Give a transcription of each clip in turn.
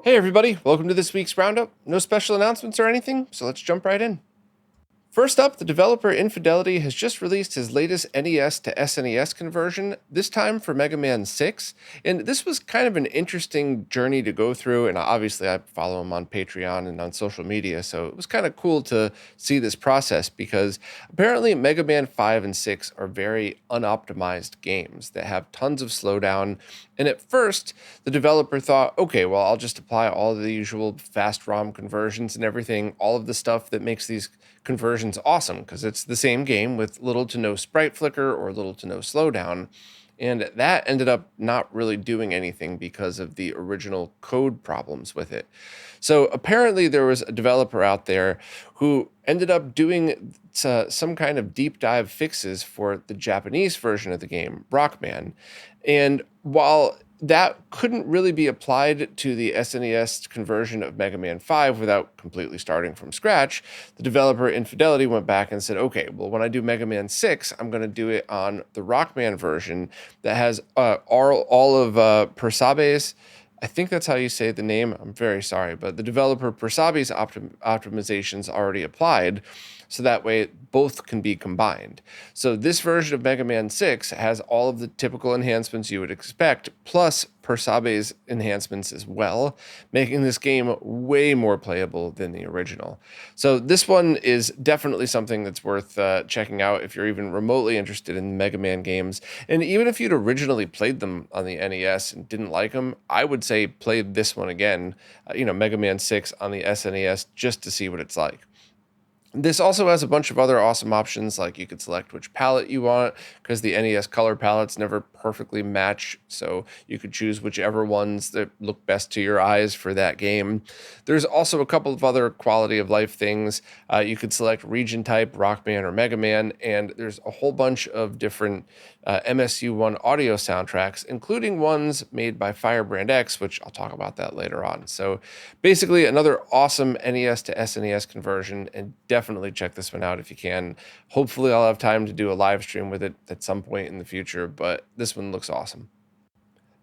Hey everybody, welcome to this week's Roundup. No special announcements or anything, so let's jump right in. First up, the developer Infidelity has just released his latest NES to SNES conversion, this time for Mega Man 6. And this was kind of an interesting journey to go through. And obviously, I follow him on Patreon and on social media. So it was kind of cool to see this process because apparently Mega Man 5 and 6 are very unoptimized games that have tons of slowdown. And at first, the developer thought, okay, well, I'll just apply all of the usual fast ROM conversions and everything, all of the stuff that makes these conversions awesome because it's the same game with little to no sprite flicker or little to no slowdown. And that ended up not really doing anything because of the original code problems with it. So apparently there was a developer out there who ended up doing some kind of deep dive fixes for the Japanese version of the game, Rockman. And while that couldn't really be applied to the SNES conversion of Mega Man 5 without completely starting from scratch, the developer Infidelity went back and said, okay, well, when I do Mega Man 6, I'm going to do it on the Rockman version that has all of Persabe's. I think that's how you say the name. I'm very sorry, but the developer Persabe's optimizations already applied, so that way both can be combined. So this version of Mega Man 6 has all of the typical enhancements you would expect, plus Persabe's enhancements as well, making this game way more playable than the original. So this one is definitely something that's worth checking out if you're even remotely interested in Mega Man games. And even if you'd originally played them on the NES and didn't like them, I would say play this one again, Mega Man 6 on the SNES, just to see what it's like. This also has a bunch of other awesome options, like you could select which palette you want, because the NES color palettes never perfectly match, so you could choose whichever ones that look best to your eyes for that game. There's also a couple of other quality of life things. You could select region type, Rockman or Mega Man, and there's a whole bunch of different MSU1 audio soundtracks, including ones made by Firebrand X, which I'll talk about that later on. So basically another awesome NES to SNES conversion, and definitely check this one out if you can. Hopefully I'll have time to do a live stream with it at some point in the future, but this one looks awesome.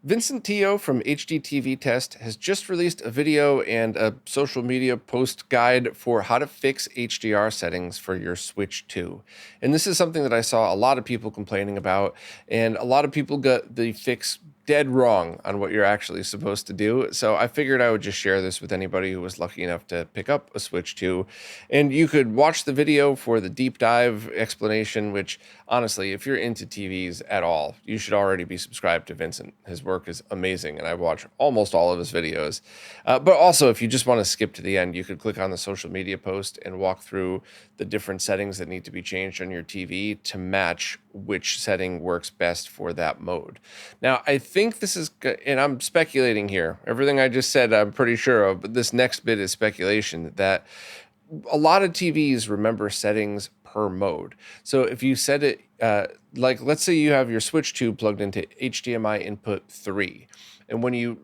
Vincent Tio from HDTV Test has just released a video and a social media post guide for how to fix HDR settings for your Switch 2. And this is something that I saw a lot of people complaining about, and a lot of people got the fix dead wrong on what you're actually supposed to do. So I figured I would just share this with anybody who was lucky enough to pick up a Switch 2. And you could watch the video for the deep dive explanation, which honestly, if you're into TVs at all, you should already be subscribed to Vincent. His work is amazing, and I watch almost all of his videos. But also, if you just want to skip to the end, you could click on the social media post and walk through the different settings that need to be changed on your TV to match which setting works best for that mode. Now, I think this is, and I'm speculating here, everything I just said I'm pretty sure of, but this next bit is speculation, that a lot of TVs remember settings per mode. So if you set it, like let's say you have your Switch 2 plugged into HDMI input 3, and when you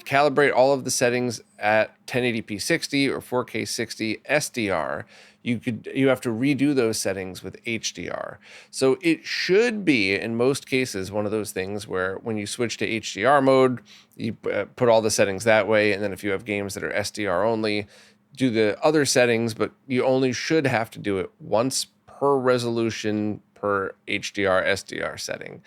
calibrate all of the settings at 1080p 60 or 4K 60 SDR, you have to redo those settings with HDR. So it should be, in most cases, one of those things where when you switch to HDR mode, you put all the settings that way, and then if you have games that are SDR only, do the other settings, but you only should have to do it once per resolution per HDR SDR setting.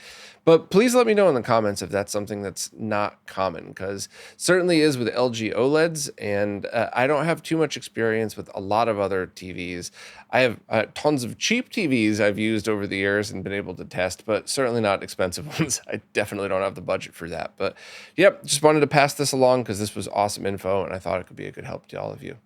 But please let me know in the comments if that's something that's not common, because certainly is with LG OLEDs, and I don't have too much experience with a lot of other TVs. I have tons of cheap TVs I've used over the years and been able to test, but certainly not expensive ones. I definitely don't have the budget for that. But yep, just wanted to pass this along because this was awesome info, and I thought it could be a good help to all of you.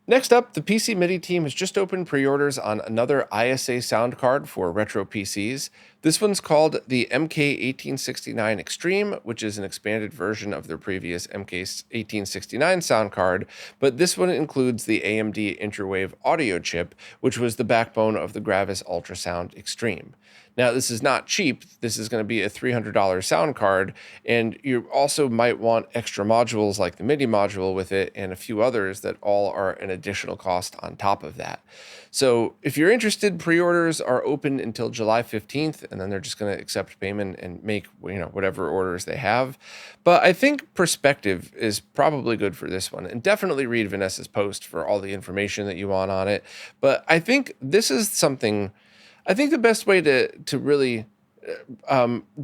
Next up, the PC MIDI team has just opened pre-orders on another ISA sound card for retro PCs. This one's called the MK1869 Extreme, which is an expanded version of their previous MK1869 sound card, but this one includes the AMD Interwave audio chip, which was the backbone of the Gravis Ultrasound Extreme. Now, this is not cheap. This is going to be a $300 sound card, and you also might want extra modules like the MIDI module with it and a few others that all are an additional cost on top of that. So if you're interested, pre-orders are open until July 15th, and then they're just going to accept payment and make, whatever orders they have. But I think perspective is probably good for this one, and definitely read Vanessa's post for all the information that you want on it. But I think this is something, I think the best way to really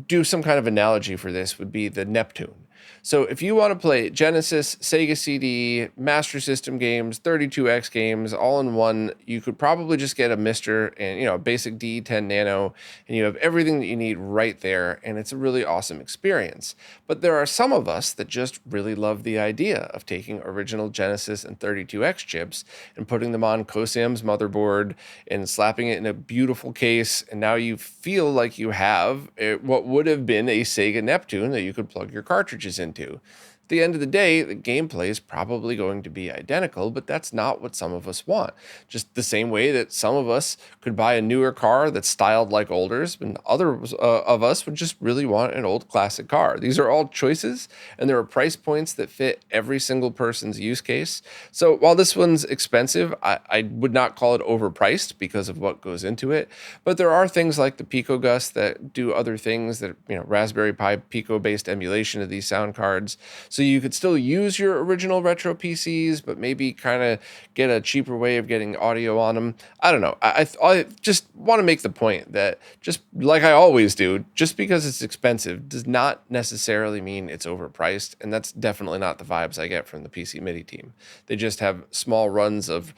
do some kind of analogy for this would be the Neptune. So if you want to play Genesis, Sega CD, Master System games, 32X games, all in one, you could probably just get a Mister and, a basic D10 Nano, and you have everything that you need right there, and it's a really awesome experience. But there are some of us that just really love the idea of taking original Genesis and 32X chips and putting them on Cosam's motherboard and slapping it in a beautiful case, and now you feel like you have what would have been a Sega Neptune that you could plug your cartridges into. At the end of the day, the gameplay is probably going to be identical, but that's not what some of us want. Just the same way that some of us could buy a newer car that's styled like olders, and others of us would just really want an old classic car. These are all choices, and there are price points that fit every single person's use case. So while this one's expensive, I would not call it overpriced because of what goes into it, but there are things like the PicoGus that do other things that, Raspberry Pi Pico-based emulation of these sound cards. So you could still use your original retro PCs, but maybe kind of get a cheaper way of getting audio on them. I don't know. I just want to make the point that, just like I always do, just because it's expensive does not necessarily mean it's overpriced. And that's definitely not the vibes I get from the PC MIDI team. They just have small runs of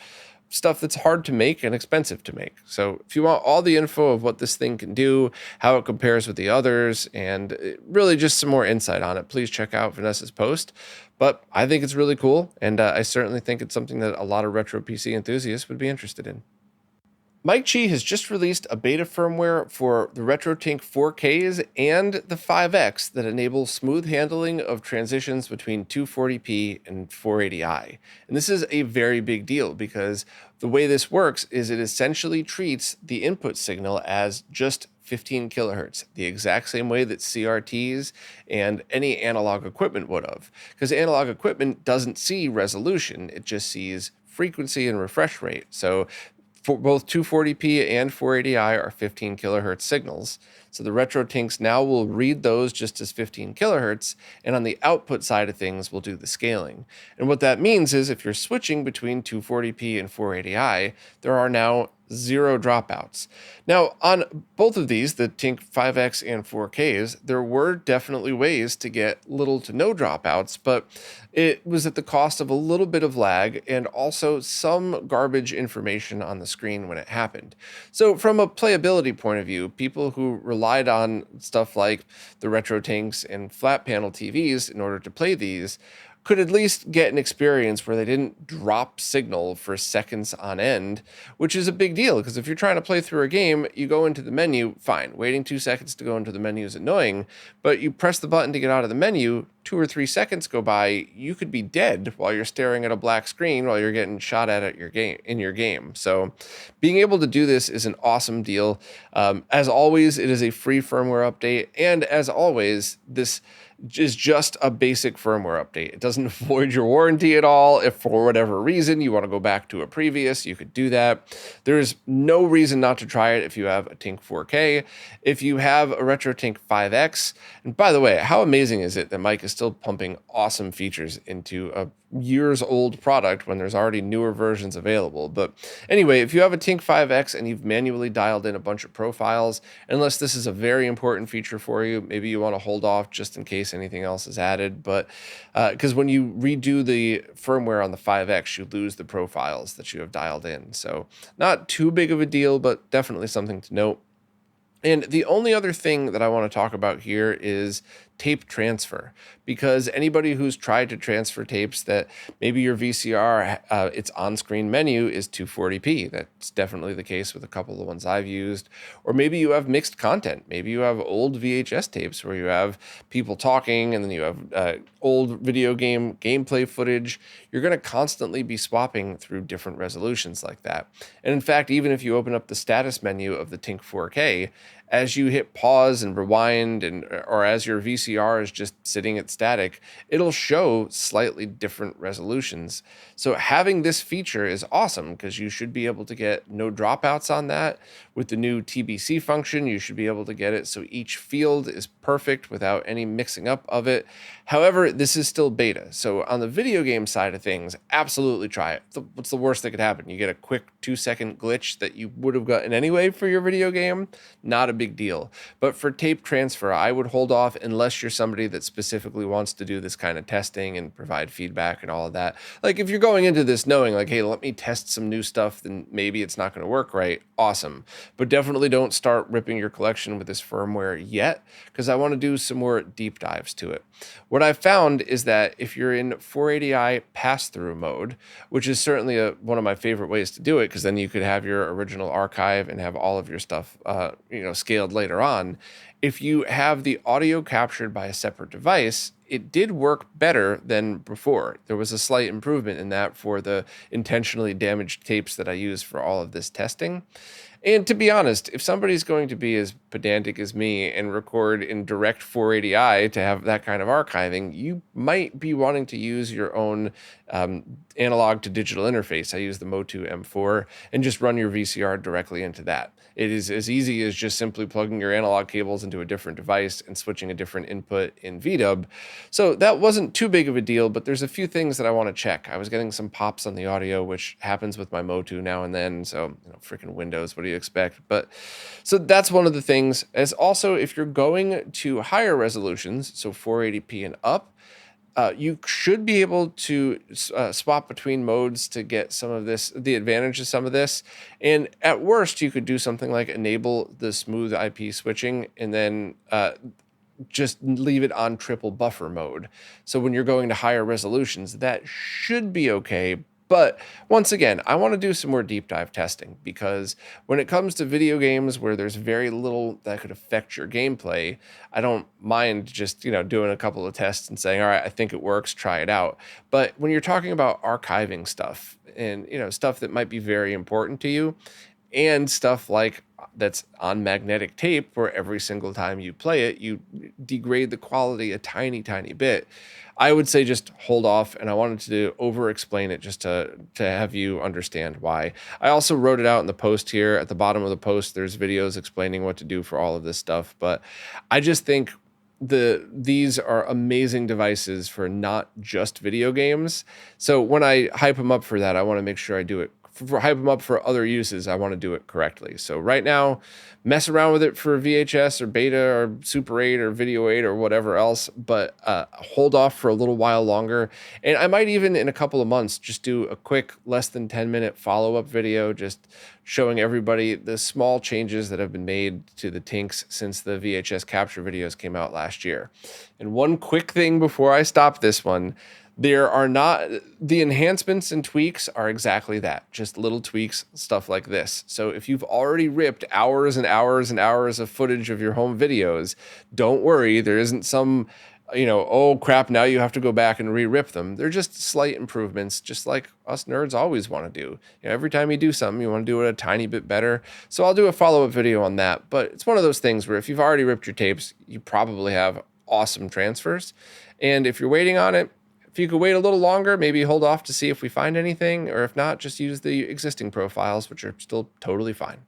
stuff that's hard to make and expensive to make. So if you want all the info of what this thing can do, how it compares with the others, and really just some more insight on it, please check out Vanessa's post. But I think it's really cool, and I certainly think it's something that a lot of retro PC enthusiasts would be interested in. Mike Chi has just released a beta firmware for the RetroTINK 4Ks and the 5X that enables smooth handling of transitions between 240p and 480i. And this is a very big deal because the way this works is it essentially treats the input signal as just 15 kilohertz, the exact same way that CRTs and any analog equipment would have. Because analog equipment doesn't see resolution, it just sees frequency and refresh rate. So for both 240p and 480i are 15 kilohertz signals. So the RetroTINKs now will read those just as 15 kilohertz, and on the output side of things, we'll do the scaling. And what that means is if you're switching between 240p and 480i, there are now 0 dropouts. Now, on both of these, the TINK 5X and 4Ks, there were definitely ways to get little to no dropouts, but it was at the cost of a little bit of lag and also some garbage information on the screen when it happened. So from a playability point of view, people who relied on stuff like the RetroTINKs and flat panel TVs in order to play these could at least get an experience where they didn't drop signal for seconds on end, which is a big deal because if you're trying to play through a game, you go into the menu, fine. Waiting 2 seconds to go into the menu is annoying, but you press the button to get out of the menu, 2 or 3 seconds go by, you could be dead while you're staring at a black screen while you're getting shot at your game. So being able to do this is an awesome deal. As always, it is a free firmware update, and as always, this is just a basic firmware update. It doesn't void your warranty at all. If for whatever reason you want to go back to a previous, you could do that. There's no reason not to try it if you have a TINK 4K. If you have a RetroTINK 5X, and by the way, how amazing is it that Mike is still pumping awesome features into a years old product when there's already newer versions available. But anyway, if you have a TINK 5X and you've manually dialed in a bunch of profiles, unless this is a very important feature for you, maybe you want to hold off just in case anything else is added. But because when you redo the firmware on the 5X, you lose the profiles that you have dialed in. So not too big of a deal, but definitely something to note. And the only other thing that I want to talk about here is tape transfer, because anybody who's tried to transfer tapes that maybe your VCR, its on-screen menu is 240p. That's definitely the case with a couple of the ones I've used. Or maybe you have mixed content. Maybe you have old VHS tapes where you have people talking and then you have old video game gameplay footage. You're going to constantly be swapping through different resolutions like that. And in fact, even if you open up the status menu of the TINK 4K, as you hit pause and rewind, or as your VCR is just sitting at static, it'll show slightly different resolutions. So having this feature is awesome because you should be able to get no dropouts on that. With the new TBC function, you should be able to get it so each field is perfect without any mixing up of it. However, this is still beta. So on the video game side of things, absolutely try it. What's the worst that could happen? You get a quick 2-second glitch that you would have gotten anyway for your video game. Not a big deal. But for tape transfer, I would hold off unless you're somebody that specifically wants to do this kind of testing and provide feedback and all of that. Like if you're going into this knowing like, hey, let me test some new stuff, then maybe it's not going to work right. Awesome. But definitely don't start ripping your collection with this firmware yet, because I want to do some more deep dives to it. What I've found is that if you're in 480i pass-through mode, which is certainly one of my favorite ways to do it, because then you could have your original archive and have all of your stuff scaled later on. If you have the audio captured by a separate device, it did work better than before. There was a slight improvement in that for the intentionally damaged tapes that I use for all of this testing. And to be honest, if somebody's going to be as pedantic as me and record in direct 480i to have that kind of archiving, you might be wanting to use your own analog to digital interface. I use the Motu M4 and just run your VCR directly into that. It is as easy as just simply plugging your analog cables into a different device and switching a different input in VDub. So that wasn't too big of a deal, but there's a few things that I want to check. I was getting some pops on the audio, which happens with my Motu now and then. So, freaking Windows, what do you expect? But so that's one of the things. As also, if you're going to higher resolutions, so 480p and up, you should be able to swap between modes to get some of this, the advantage of some of this. And at worst, you could do something like enable the smooth IP switching and then just leave it on triple buffer mode. So when you're going to higher resolutions, that should be okay. But once again, I want to do some more deep dive testing, because when it comes to video games where there's very little that could affect your gameplay, I don't mind just, doing a couple of tests and saying, all right, I think it works, try it out. But when you're talking about archiving stuff and, stuff that might be very important to you, and stuff like that's on magnetic tape where every single time you play it, you degrade the quality a tiny, tiny bit, I would say just hold off. And I wanted to over-explain it just to have you understand why. I also wrote it out in the post here. At the bottom of the post, there's videos explaining what to do for all of this stuff. But I just think these are amazing devices for not just video games. So when I hype them up for that, I want to make sure I do it. For hype them up for other uses, I want to do it correctly. So right now, mess around with it for VHS or beta or Super 8 or Video 8 or whatever else, but hold off for a little while longer. And I might even in a couple of months just do a quick less than 10-minute follow-up video just showing everybody the small changes that have been made to the Tinks since the VHS capture videos came out last year. And one quick thing before I stop this one, there are not, the enhancements and tweaks are exactly that, just little tweaks, stuff like this. So if you've already ripped hours and hours and hours of footage of your home videos, don't worry, there isn't some, oh crap, now you have to go back and re-rip them. They're just slight improvements, just like us nerds always want to do. Every time you do something, you want to do it a tiny bit better. So I'll do a follow-up video on that, but it's one of those things where if you've already ripped your tapes, you probably have awesome transfers. And if you're waiting on it, if you could wait a little longer, maybe hold off to see if we find anything, or if not, just use the existing profiles, which are still totally fine.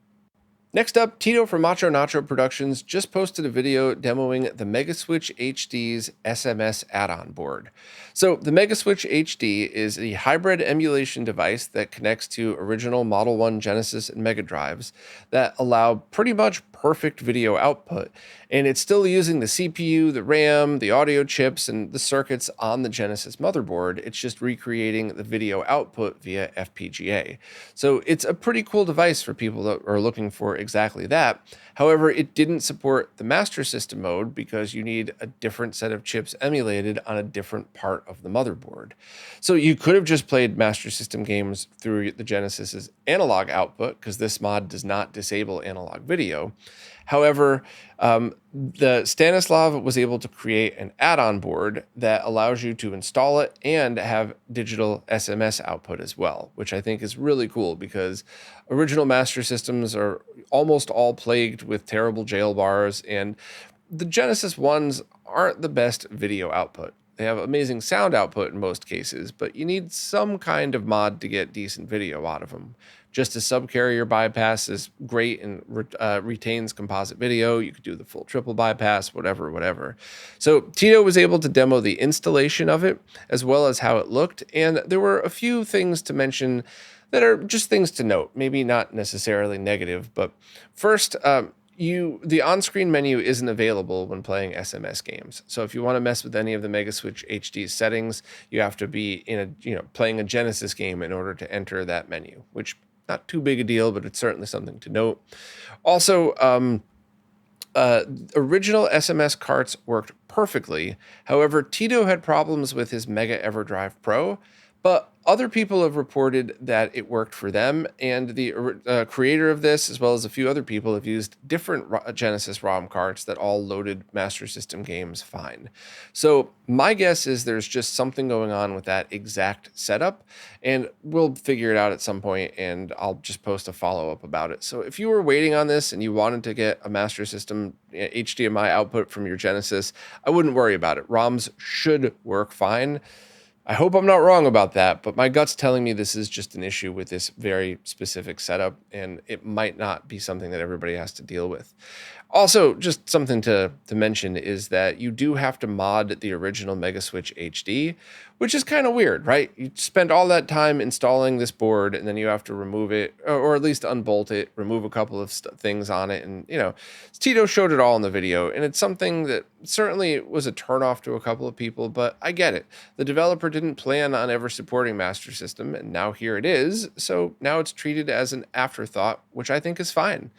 Next up, Tito from Macho Nacho Productions just posted a video demoing the MegaSwitch HD's SMS add-on board. So the MegaSwitch HD is a hybrid emulation device that connects to original Model 1 Genesis and Mega drives that allow pretty much perfect video output. And it's still using the CPU, the RAM, the audio chips, and the circuits on the Genesis motherboard. It's just recreating the video output via FPGA. So it's a pretty cool device for people that are looking for exactly that. However, it didn't support the Master System mode because you need a different set of chips emulated on a different part of the motherboard. So you could have just played Master System games through the Genesis's analog output because this mod does not disable analog video. However, the Stanislav was able to create an add-on board that allows you to install it and have digital SMS output as well, which I think is really cool because original Master Systems are almost all plagued with terrible jail bars, and the Genesis ones aren't the best video output. They have amazing sound output in most cases, but you need some kind of mod to get decent video out of them. Just a subcarrier bypass is great and retains composite video. You could do the full triple bypass, whatever. So Tito was able to demo the installation of it as well as how it looked, and there were a few things to mention that are just things to note, maybe not necessarily negative, but first, the on-screen menu isn't available when playing SMS games. So if you want to mess with any of the MegaSwitch HD settings, you have to be playing a Genesis game in order to enter that menu, which not too big a deal, but it's certainly something to note. Also, original SMS carts worked perfectly. However, Tito had problems with his Mega EverDrive Pro, but other people have reported that it worked for them, and the creator of this, as well as a few other people, have used different Genesis ROM carts that all loaded Master System games fine. So my guess is there's just something going on with that exact setup, and we'll figure it out at some point, and I'll just post a follow-up about it. So if you were waiting on this and you wanted to get a Master System HDMI output from your Genesis, I wouldn't worry about it. ROMs should work fine. I hope I'm not wrong about that, but my gut's telling me this is just an issue with this very specific setup, and it might not be something that everybody has to deal with. Also, just something to mention is that you do have to mod the original MegaSwitch HD, which is kind of weird, right? You spend all that time installing this board, and then you have to remove it, or at least unbolt it, remove a couple of things on it, and, Tito showed it all in the video, and it's something that certainly was a turnoff to a couple of people, but I get it. The developer didn't plan on ever supporting Master System, and now here it is, so now it's treated as an afterthought, which I think is fine.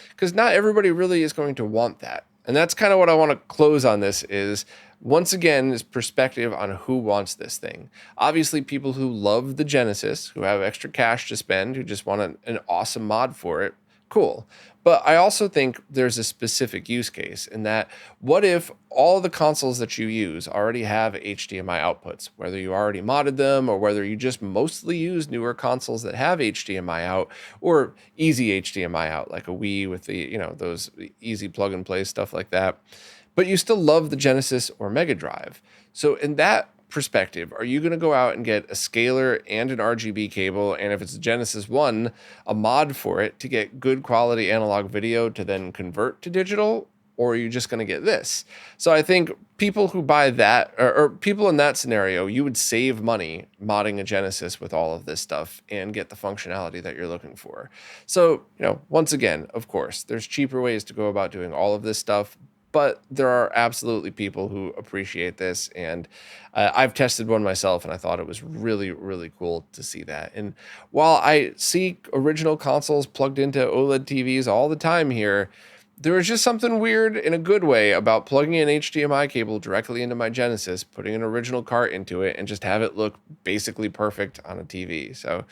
Because not everybody really is going to want that. And that's kind of what I want to close on this is, once again, is perspective on who wants this thing. Obviously, people who love the Genesis, who have extra cash to spend, who just want an awesome mod for it, cool. But I also think there's a specific use case in that, what if all the consoles that you use already have HDMI outputs, whether you already modded them or whether you just mostly use newer consoles that have HDMI out or easy HDMI out, like a Wii with the, those easy plug and play stuff like that. But you still love the Genesis or Mega Drive. So in that perspective, are you going to go out and get a scaler and an RGB cable, and if it's a Genesis 1, a mod for it to get good quality analog video to then convert to digital? Or are you just going to get this? So I think people who buy that, or people in that scenario, you would save money modding a Genesis with all of this stuff and get the functionality that you're looking for. So, once again, of course, there's cheaper ways to go about doing all of this stuff, but there are absolutely people who appreciate this, and I've tested one myself, and I thought it was really, really cool to see that. And while I see original consoles plugged into OLED TVs all the time here, there was just something weird in a good way about plugging an HDMI cable directly into my Genesis, putting an original cart into it, and just have it look basically perfect on a TV. So,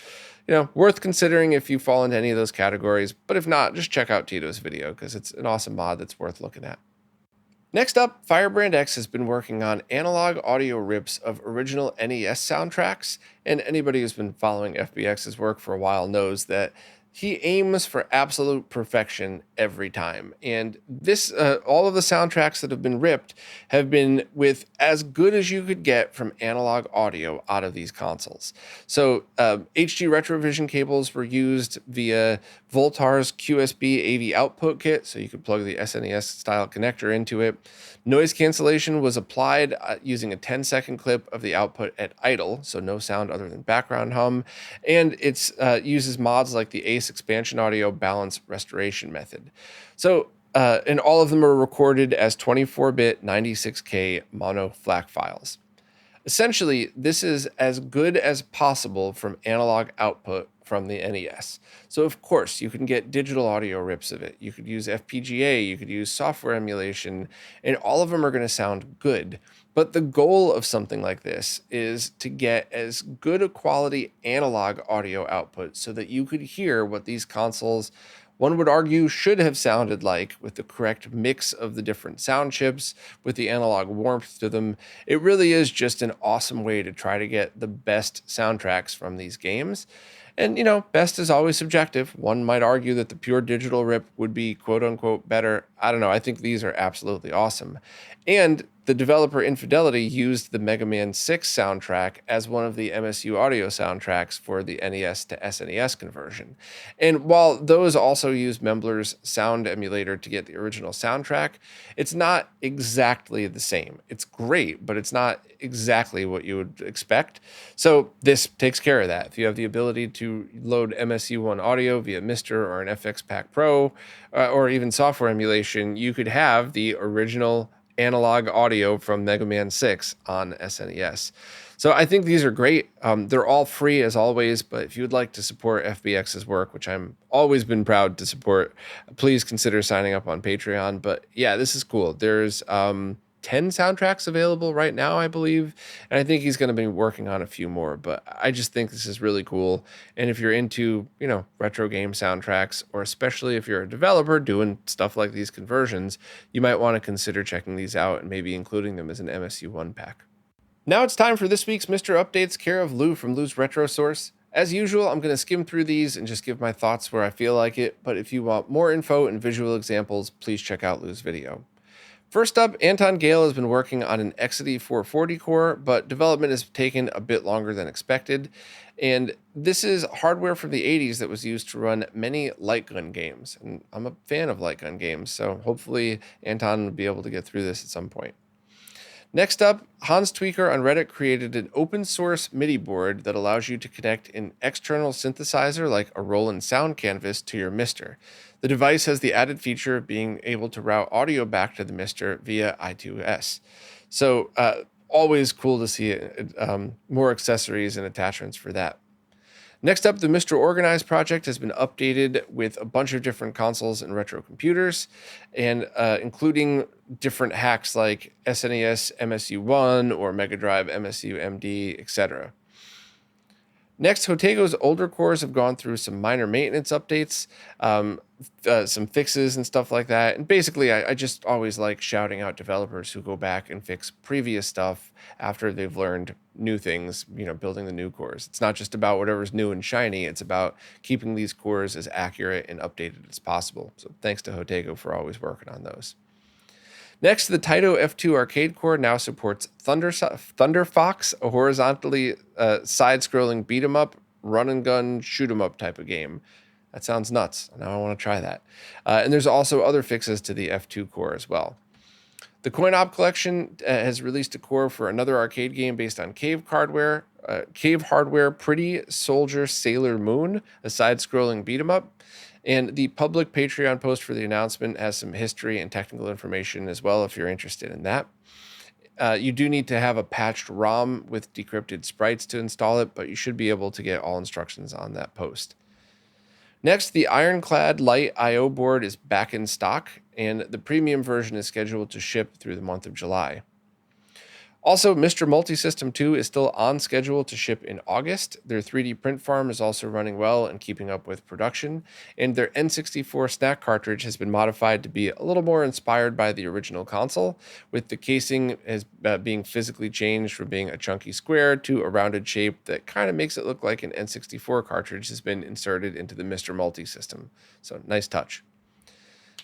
worth considering if you fall into any of those categories, but if not, just check out Tito's video because it's an awesome mod that's worth looking at. Next up, Firebrand X has been working on analog audio rips of original NES soundtracks, and anybody who's been following FBX's work for a while knows that he aims for absolute perfection every time. And this, all of the soundtracks that have been ripped have been with as good as you could get from analog audio out of these consoles. So HD Retrovision cables were used via Voltar's QSB AV output kit, so you could plug the SNES style connector into it. Noise cancellation was applied using a 10-second clip of the output at idle, so no sound other than background hum, and it uses mods like the ACE expansion audio balance restoration method. So, and all of them are recorded as 24-bit 96K mono FLAC files. Essentially, this is as good as possible from analog output from the NES. So of course, you can get digital audio rips of it. You could use FPGA, you could use software emulation, and all of them are going to sound good. But the goal of something like this is to get as good a quality analog audio output so that you could hear what these consoles, one would argue, should have sounded like, with the correct mix of the different sound chips, with the analog warmth to them. It really is just an awesome way to try to get the best soundtracks from these games. And, best is always subjective. One might argue that the pure digital rip would be quote unquote better. I don't know. I think these are absolutely awesome. And the developer Infidelity used the Mega Man 6 soundtrack as one of the MSU audio soundtracks for the NES to SNES conversion. And while those also use Membler's sound emulator to get the original soundtrack, it's not exactly the same. It's great, but it's not exactly what you would expect. So this takes care of that. If you have the ability to load MSU1 audio via Mister or an FX Pack Pro, or even software emulation, you could have the original analog audio from Mega Man 6 on SNES. So I think these are great. They're all free as always, but if you would like to support FBX's work, which I'm always been proud to support, please consider signing up on Patreon. But yeah, this is cool. There's 10 soundtracks available right now, I believe. And I think he's going to be working on a few more, but I just think this is really cool. And if you're into, retro game soundtracks, or especially if you're a developer doing stuff like these conversions, you might want to consider checking these out and maybe including them as an MSU1 pack. Now it's time for this week's Mr. Updates, care of Lou from Lou's Retro Source. As usual, I'm going to skim through these and just give my thoughts where I feel like it, but if you want more info and visual examples, please check out Lou's video. First up, Anton Gale has been working on an Exidy 440 core, but development has taken a bit longer than expected. And this is hardware from the 80s that was used to run many light gun games. And I'm a fan of light gun games, so hopefully Anton will be able to get through this at some point. Next up, Hans Tweaker on Reddit created an open source MIDI board that allows you to connect an external synthesizer like a Roland Sound Canvas to your Mister. The device has the added feature of being able to route audio back to the Mister via I2S. So always cool to see more accessories and attachments for that. Next up, the Mr. Organize project has been updated with a bunch of different consoles and retro computers, and including different hacks like SNES MSU1 or Mega Drive MSU MD, etc. Next, Hotego's older cores have gone through some minor maintenance updates, some fixes and stuff like that. And basically, I just always like shouting out developers who go back and fix previous stuff after they've learned new things, building the new cores. It's not just about whatever's new and shiny. It's about keeping these cores as accurate and updated as possible. So thanks to Hotego for always working on those. Next, the Taito F2 arcade core now supports Thunder Fox, a horizontally side-scrolling beat-em-up, run-and-gun, shoot-em-up type of game. That sounds nuts. Now I want to try that. And there's also other fixes to the F2 core as well. The CoinOp collection has released a core for another arcade game based on Cave Hardware, Pretty Soldier Sailor Moon, a side-scrolling beat-em-up. And the public Patreon post for the announcement has some history and technical information as well if you're interested in that. You do need to have a patched ROM with decrypted sprites to install it, but you should be able to get all instructions on that post. Next, the Ironclad Lite I/O board is back in stock, and the premium version is scheduled to ship through the month of July. Also, Mr. Multisystem 2 is still on schedule to ship in August. Their 3D print farm is also running well and keeping up with production. And their N64 snack cartridge has been modified to be a little more inspired by the original console, with the casing as being physically changed from being a chunky square to a rounded shape that kind of makes it look like an N64 cartridge has been inserted into the Mr. Multisystem. So, nice touch.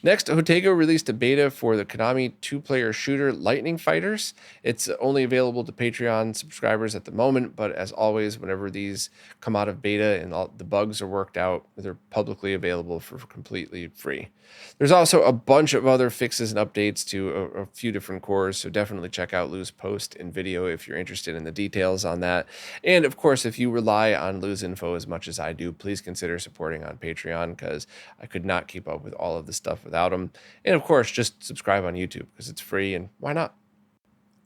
Next, Hotego released a beta for the Konami two-player shooter Lightning Fighters. It's only available to Patreon subscribers at the moment, but as always, whenever these come out of beta and all the bugs are worked out, they're publicly available for completely free. There's also a bunch of other fixes and updates to a few different cores, so definitely check out Lou's post and video if you're interested in the details on that. And of course, if you rely on Lou's info as much as I do, please consider supporting on Patreon, because I could not keep up with all of this stuff without him. And of course, just subscribe on YouTube because it's free, and why not?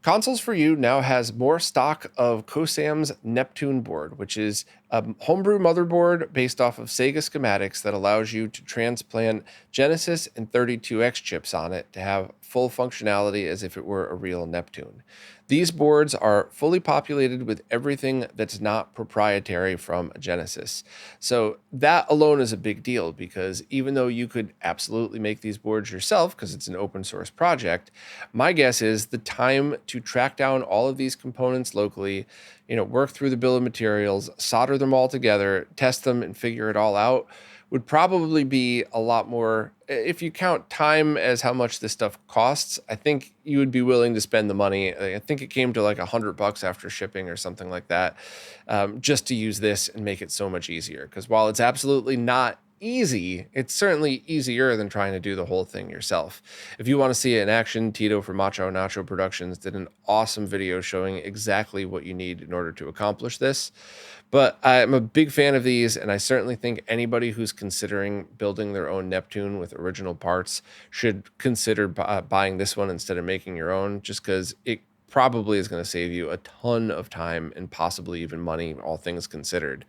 Consoles for You now has more stock of Kosam's Neptune board, which is a homebrew motherboard based off of Sega schematics that allows you to transplant Genesis and 32X chips on it to have full functionality as if it were a real Neptune. These boards are fully populated with everything that's not proprietary from Genesis. So that alone is a big deal, because even though you could absolutely make these boards yourself because it's an open source project, my guess is the time to track down all of these components locally, work through the bill of materials, solder them all together, test them, and figure it all out would probably be a lot more. If you count time as how much this stuff costs, I think you would be willing to spend the money. I think it came to like $100 after shipping or something like that, just to use this and make it so much easier. Because while it's absolutely not easy, it's certainly easier than trying to do the whole thing yourself. If you want to see it in action, Tito from Macho Nacho Productions did an awesome video showing exactly what you need in order to accomplish this. But I'm a big fan of these, and I certainly think anybody who's considering building their own Neptune with original parts should consider buying this one instead of making your own, just because it probably is going to save you a ton of time and possibly even money, all things considered.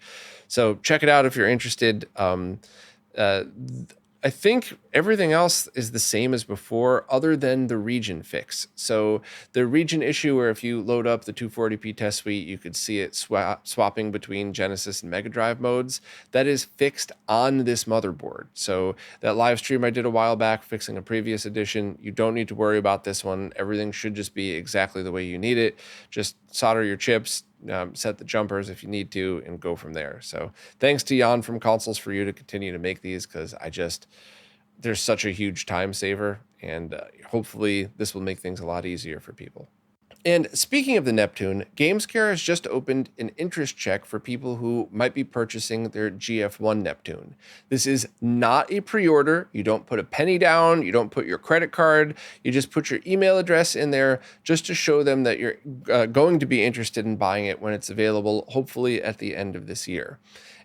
So check it out if you're interested. I think everything else is the same as before, other than the region fix. So the region issue, where if you load up the 240p test suite, you could see it swapping between Genesis and Mega Drive modes. That is fixed on this motherboard. So that live stream I did a while back fixing a previous edition, you don't need to worry about this one. Everything should just be exactly the way you need it. Just solder your chips, set the jumpers if you need to, and go from there. So thanks to Jan from Consoles for You to continue to make these, because there's such a huge time saver, and hopefully this will make things a lot easier for people. And speaking of the Neptune, GamesCare has just opened an interest check for people who might be purchasing their GF1 Neptune. This is not a pre-order. You don't put a penny down. You don't put your credit card. You just put your email address in there just to show them that you're going to be interested in buying it when it's available, hopefully at the end of this year.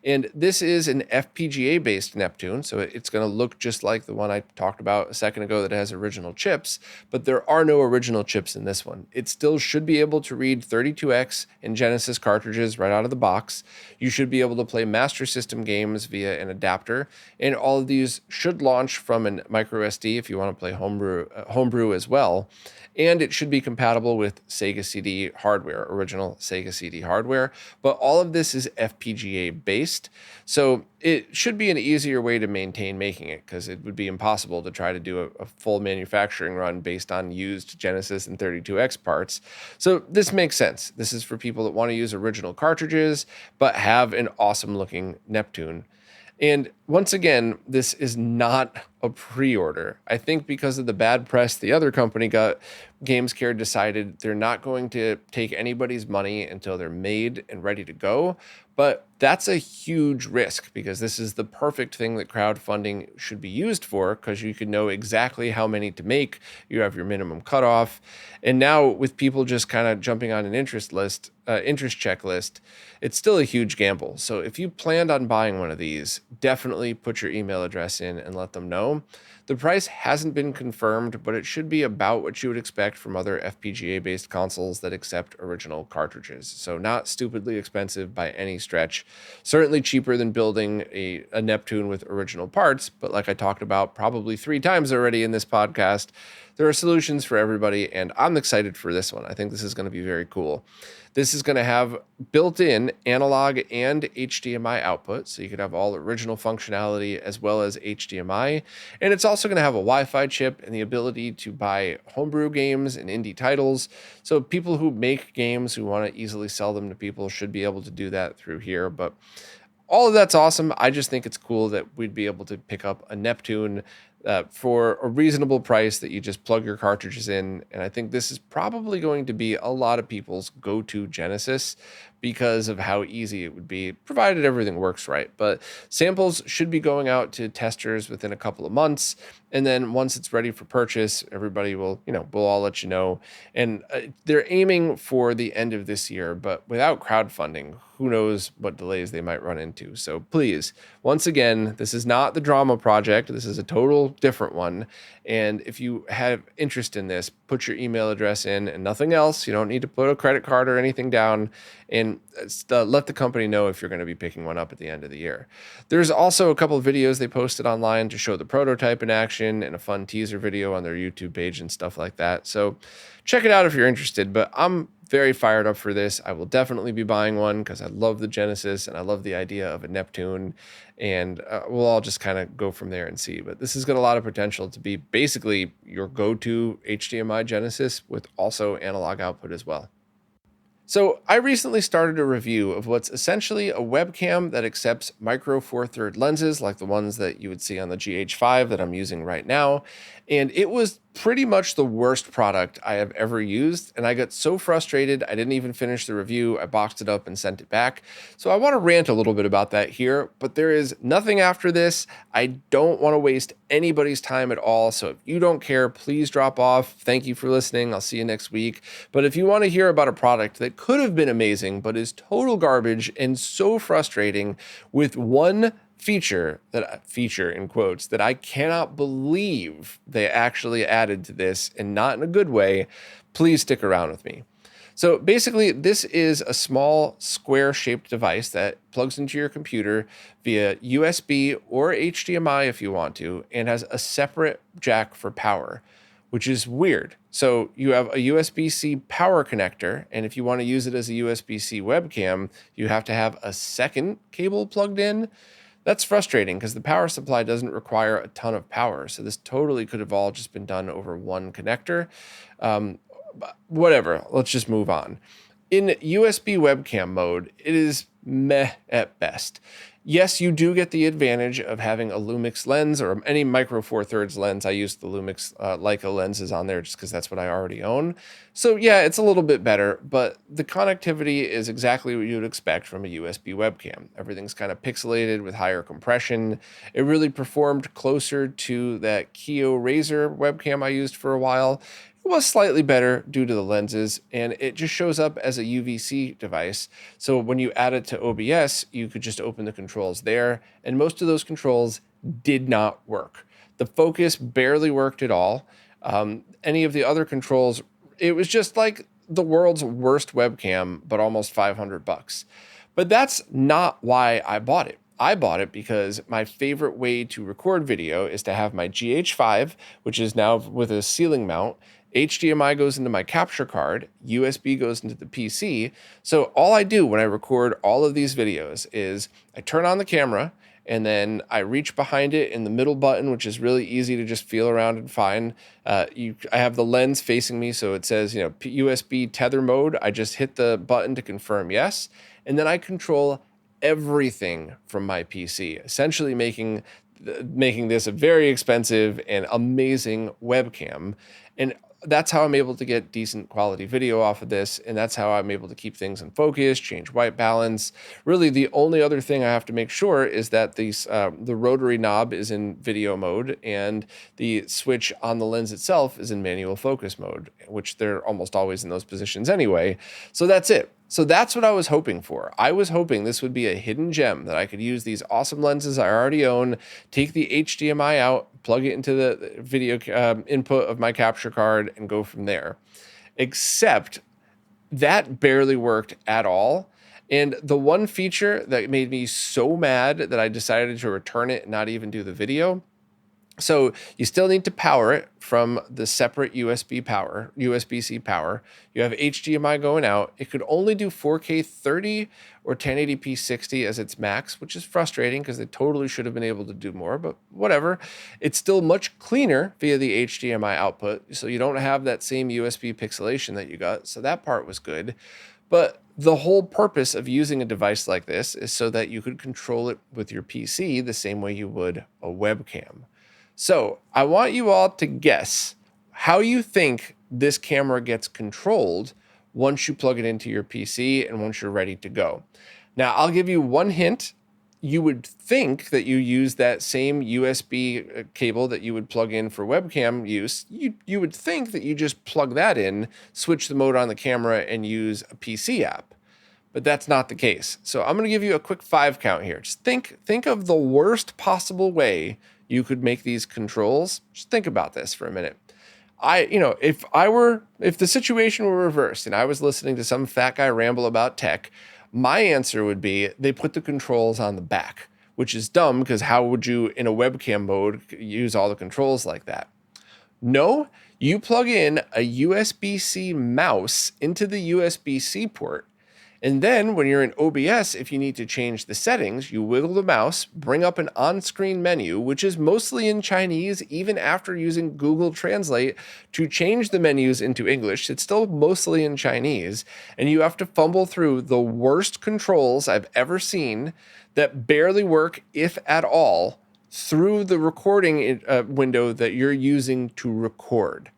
And this is an FPGA-based Neptune, so it's going to look just like the one I talked about a second ago that has original chips, but there are no original chips in this one. It still should be able to read 32X and Genesis cartridges right out of the box. You should be able to play Master System games via an adapter, and all of these should launch from an microSD if you want to play homebrew as well. And it should be compatible with Sega CD hardware, original Sega CD hardware. But all of this is FPGA based. So it should be an easier way to maintain making it, because it would be impossible to try to do a full manufacturing run based on used Genesis and 32X parts. So this makes sense. This is for people that want to use original cartridges, but have an awesome looking Neptune. And once again, this is not a pre-order. I think because of the bad press the other company got, GamesCare decided they're not going to take anybody's money until they're made and ready to go. But that's a huge risk, because this is the perfect thing that crowdfunding should be used for, because you can know exactly how many to make. You have your minimum cutoff. And now with people just kind of jumping on an interest checklist, it's still a huge gamble. So if you planned on buying one of these, definitely put your email address in and let them know. The price hasn't been confirmed, but it should be about what you would expect from other FPGA-based consoles that accept original cartridges. So not stupidly expensive by any stretch. Certainly cheaper than building a Neptune with original parts, but like I talked about probably 3 times already in this podcast, there are solutions for everybody, and I'm excited for this one. I think this is going to be very cool. This is going to have built-in analog and HDMI output, so you could have all original functionality as well as HDMI. And it's also going to have a Wi-Fi chip and the ability to buy homebrew games and indie titles. So people who make games who want to easily sell them to people should be able to do that through here. But all of that's awesome. I just think it's cool that we'd be able to pick up a Neptune for a reasonable price that you just plug your cartridges in. And I think this is probably going to be a lot of people's go-to Genesis because of how easy it would be, provided everything works right. But samples should be going out to testers within a couple of months. And then once it's ready for purchase, everybody will, we'll all let you know. And they're aiming for the end of this year, but without crowdfunding, who knows what delays they might run into. So please, once again, this is not the drama project. This is a total different one. And if you have interest in this, put your email address in and nothing else. You don't need to put a credit card or anything down, and let the company know if you're going to be picking one up at the end of the year. There's also a couple of videos they posted online to show the prototype in action and a fun teaser video on their YouTube page and stuff like that. So check it out if you're interested, but I'm very fired up for this. I will definitely be buying one because I love the Genesis and I love the idea of a Neptune, and we'll all just kind of go from there and see. But this has got a lot of potential to be basically your go-to HDMI Genesis with also analog output as well. So I recently started a review of what's essentially a webcam that accepts micro four thirds lenses like the ones that you would see on the GH5 that I'm using right now. And it was pretty much the worst product I have ever used. And I got so frustrated, I didn't even finish the review. I boxed it up and sent it back. So I want to rant a little bit about that here, but there is nothing after this. I don't want to waste anybody's time at all. So if you don't care, please drop off. Thank you for listening. I'll see you next week. But if you want to hear about a product that could have been amazing, but is total garbage and so frustrating with one feature in quotes that I cannot believe they actually added to this, and not in a good way, please stick around with me. So basically, this is a small square-shaped device that plugs into your computer via USB or HDMI if you want to, and has a separate jack for power, which is weird. So you have a USB-C power connector, and if you want to use it as a USB-C webcam, you have to have a second cable plugged in. That's frustrating because the power supply doesn't require a ton of power. So this totally could have all just been done over one connector. Whatever, let's just move on. In USB webcam mode, it is meh at best. Yes, you do get the advantage of having a Lumix lens or any micro four thirds lens. I use the Lumix Leica lenses on there just because that's what I already own. So yeah, it's a little bit better, but the connectivity is exactly what you'd expect from a USB webcam. Everything's kind of pixelated with higher compression. It really performed closer to that Kio Razor webcam I used for a while. It was slightly better due to the lenses, and it just shows up as a UVC device. So when you add it to OBS, you could just open the controls there, and most of those controls did not work. The focus barely worked at all. Any of the other controls, it was just like the world's worst webcam, but almost $500. But that's not why I bought it. I bought it because my favorite way to record video is to have my GH5, which is now with a ceiling mount. HDMI goes into my capture card, USB goes into the PC. So all I do when I record all of these videos is I turn on the camera and then I reach behind it in the middle button, which is really easy to just feel around and find. I have the lens facing me, so it says, USB tether mode. I just hit the button to confirm yes, and then I control everything from my PC, essentially making this a very expensive and amazing webcam. And that's how I'm able to get decent quality video off of this, and that's how I'm able to keep things in focus, change white balance. Really, the only other thing I have to make sure is that the rotary knob is in video mode, and the switch on the lens itself is in manual focus mode, which they're almost always in those positions anyway. So that's it. So that's what I was hoping for. I was hoping this would be a hidden gem that I could use these awesome lenses I already own, take the HDMI out, plug it into the video input of my capture card, and go from there. Except that barely worked at all. And the one feature that made me so mad that I decided to return it and not even do the video. So you still need to power it from the separate USB-C power. You have HDMI going out. It could only do 4K 30 or 1080p 60 as its max, which is frustrating because they totally should have been able to do more, but whatever. It's still much cleaner via the HDMI output, so you don't have that same USB pixelation that you got, so that part was good. But the whole purpose of using a device like this is so that you could control it with your PC the same way you would a webcam. So I want you all to guess how you think this camera gets controlled once you plug it into your PC and once you're ready to go. Now, I'll give you one hint. You would think that you use that same USB cable that you would plug in for webcam use. You would think that you just plug that in, switch the mode on the camera, and use a PC app. But that's not the case. So I'm going to give you a quick 5 count here. Just think of the worst possible way you could make these controls. Just think about this for a minute. If the situation were reversed and I was listening to some fat guy ramble about tech, my answer would be they put the controls on the back, which is dumb because how would you in a webcam mode use all the controls like that? No, you plug in a USB-C mouse into the USB-C port. And then when you're in OBS, if you need to change the settings, you wiggle the mouse, bring up an on-screen menu, which is mostly in Chinese, even after using Google Translate to change the menus into English. It's still mostly in Chinese. And you have to fumble through the worst controls I've ever seen that barely work, if at all, through the recording window that you're using to record.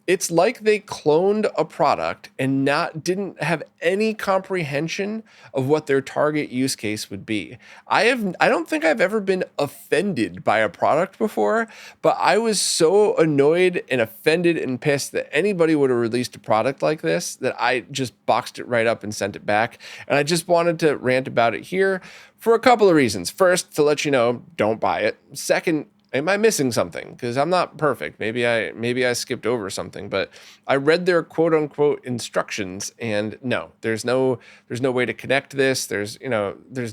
It's like they cloned a product and didn't have any comprehension of what their target use case would be. I don't think I've ever been offended by a product before, but I was so annoyed and offended and pissed that anybody would have released a product like this that I just boxed it right up and sent it back. And I just wanted to rant about it here for a couple of reasons. First, to let you know, don't buy it. Second, am I missing something? Because I'm not perfect. Maybe I skipped over something, but I read their quote unquote instructions, and no, there's no way to connect this. There's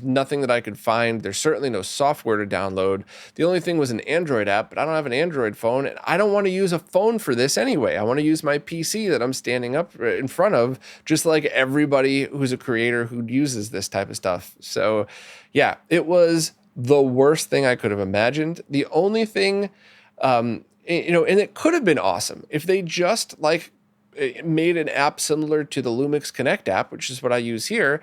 nothing that I could find. There's certainly no software to download. The only thing was an Android app, but I don't have an Android phone, and I don't want to use a phone for this anyway. I want to use my PC that I'm standing up in front of, just like everybody who's a creator who uses this type of stuff. So yeah, it was the worst thing I could have imagined. The only thing, and it could have been awesome if they just made an app similar to the Lumix Connect app, which is what I use here.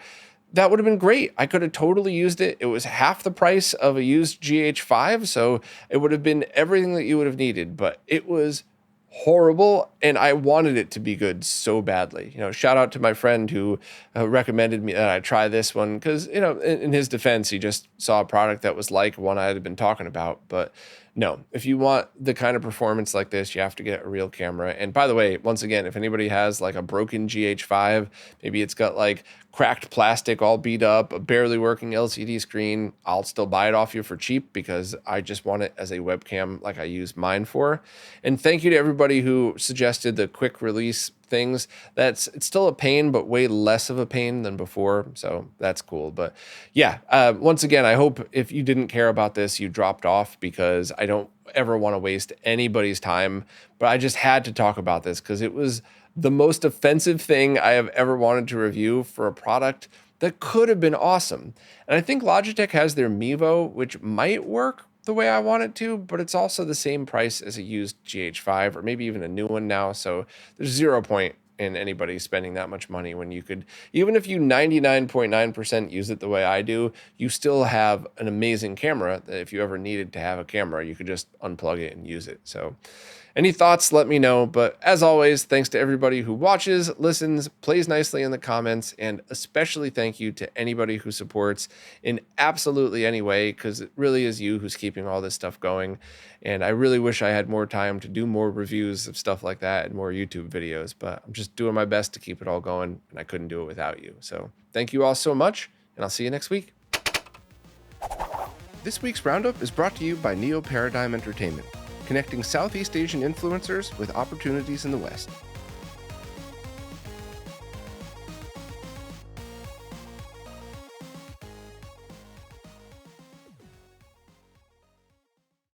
That would have been great. I could have totally used it. It was half the price of a used GH5, so it would have been everything that you would have needed, but it was horrible, and I wanted it to be good so badly. Shout out to my friend who recommended me that I try this one because, in his defense, he just saw a product that was like one I had been talking about. But no, if you want the kind of performance like this, you have to get a real camera. And by the way, once again, if anybody has like a broken GH5, maybe it's got like cracked plastic all beat up, a barely working LCD screen, I'll still buy it off you for cheap because I just want it as a webcam like I use mine for. And thank you to everybody who suggested the quick release things. It's still a pain, but way less of a pain than before. So that's cool. But yeah, once again, I hope if you didn't care about this, you dropped off because I don't ever want to waste anybody's time. But I just had to talk about this because it was the most offensive thing I have ever wanted to review for a product that could have been awesome. And I think Logitech has their Mevo, which might work the way I want it to, but it's also the same price as a used GH5 or maybe even a new one now. So there's 0 point in anybody spending that much money when you could, even if you 99.9% use it the way I do, you still have an amazing camera that if you ever needed to have a camera, you could just unplug it and use it. So any thoughts, let me know. But as always, thanks to everybody who watches, listens, plays nicely in the comments, and especially thank you to anybody who supports in absolutely any way, because it really is you who's keeping all this stuff going. And I really wish I had more time to do more reviews of stuff like that and more YouTube videos, but I'm just doing my best to keep it all going, and I couldn't do it without you. So thank you all so much, and I'll see you next week. This week's Roundup is brought to you by Neo Paradigm Entertainment, connecting Southeast Asian influencers with opportunities in the West.